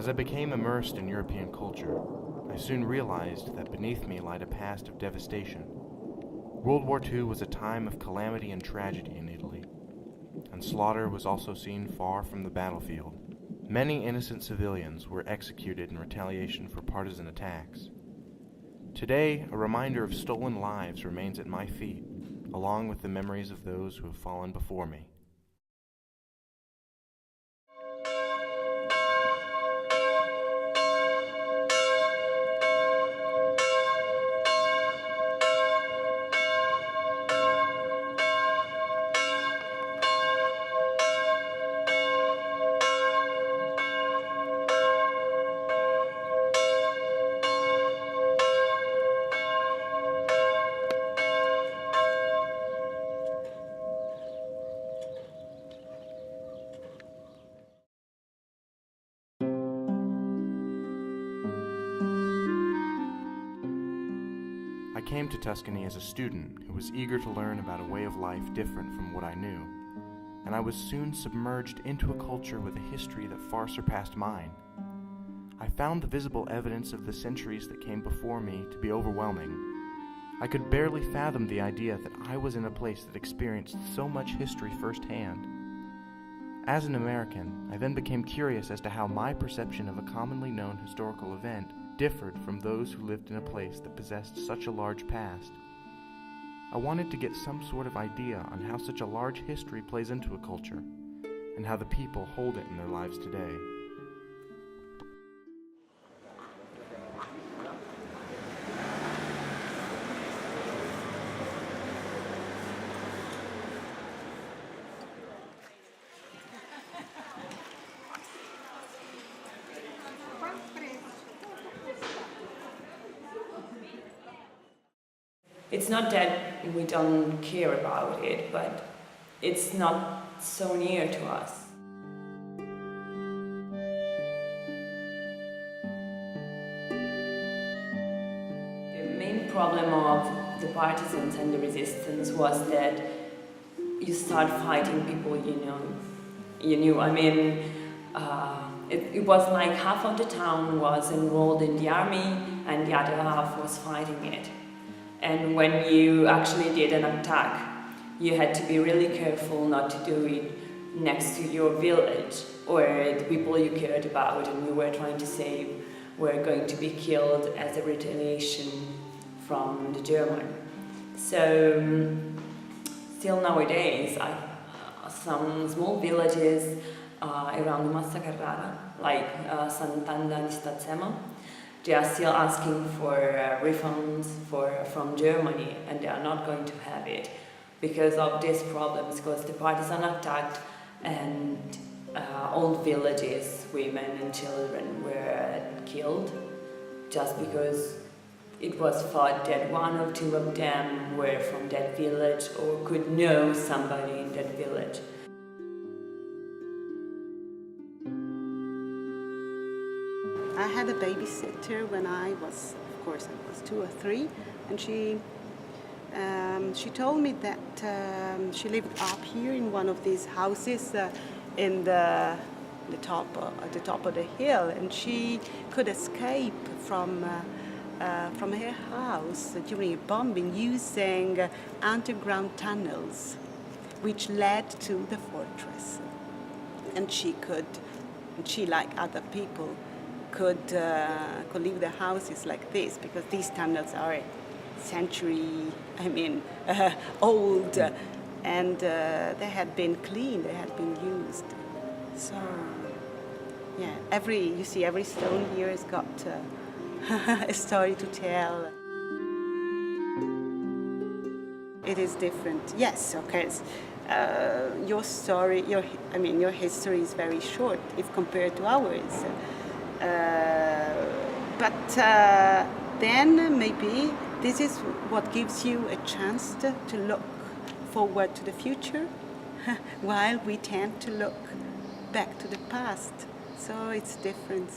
As I became immersed in European culture, I soon realized that beneath me lied a past of devastation. World War II was a time of calamity and tragedy in Italy, and slaughter was also seen far from the battlefield. Many innocent civilians were executed in retaliation for partisan attacks. Today, a reminder of stolen lives remains at my feet, along with the memories of those who have fallen before me. I came to Tuscany as a student who was eager to learn about a way of life different from what I knew, and I was soon submerged into a culture with a history that far surpassed mine. I found the visible evidence of the centuries that came before me to be overwhelming. I could barely fathom the idea that I was in a place that experienced so much history firsthand. As an American, I then became curious as to how my perception of a commonly known historical event differed from those who lived in a place that possessed such a large past. I wanted to get some sort of idea on how such a large history plays into a culture, and how the people hold it in their lives today. It's not that we don't care about it, but it's not so near to us. The main problem of the partisans and the resistance was that you start fighting people you knew. I mean, it was like half of the town was enrolled in the army and the other half was fighting it. And when you actually did an attack, you had to be really careful not to do it next to your village or the people you cared about and you were trying to save were going to be killed as a retaliation from the German. So still nowadays, some small villages around Massa Carrara, like Sant'Anna di Stazzema, they are still asking for refunds from Germany, and they are not going to have it because of these problems, because the partisan attacked and old villages, women and children were killed just because it was thought that one or two of them were from that village or could know somebody in that village. I had a babysitter when I was 2 or 3, and she told me that she lived up here in one of these houses in at the top of the hill, and she could escape from her house during a bombing using underground tunnels, which led to the fortress, and she, like other people, could leave the houses like this because these tunnels are old, and they had been cleaned, they had been used. So yeah, every stone here has got a story to tell. It is different, yes, okay. Your story, your history is very short if compared to ours. But then maybe this is what gives you a chance to look forward to the future, while we tend to look back to the past. So it's different.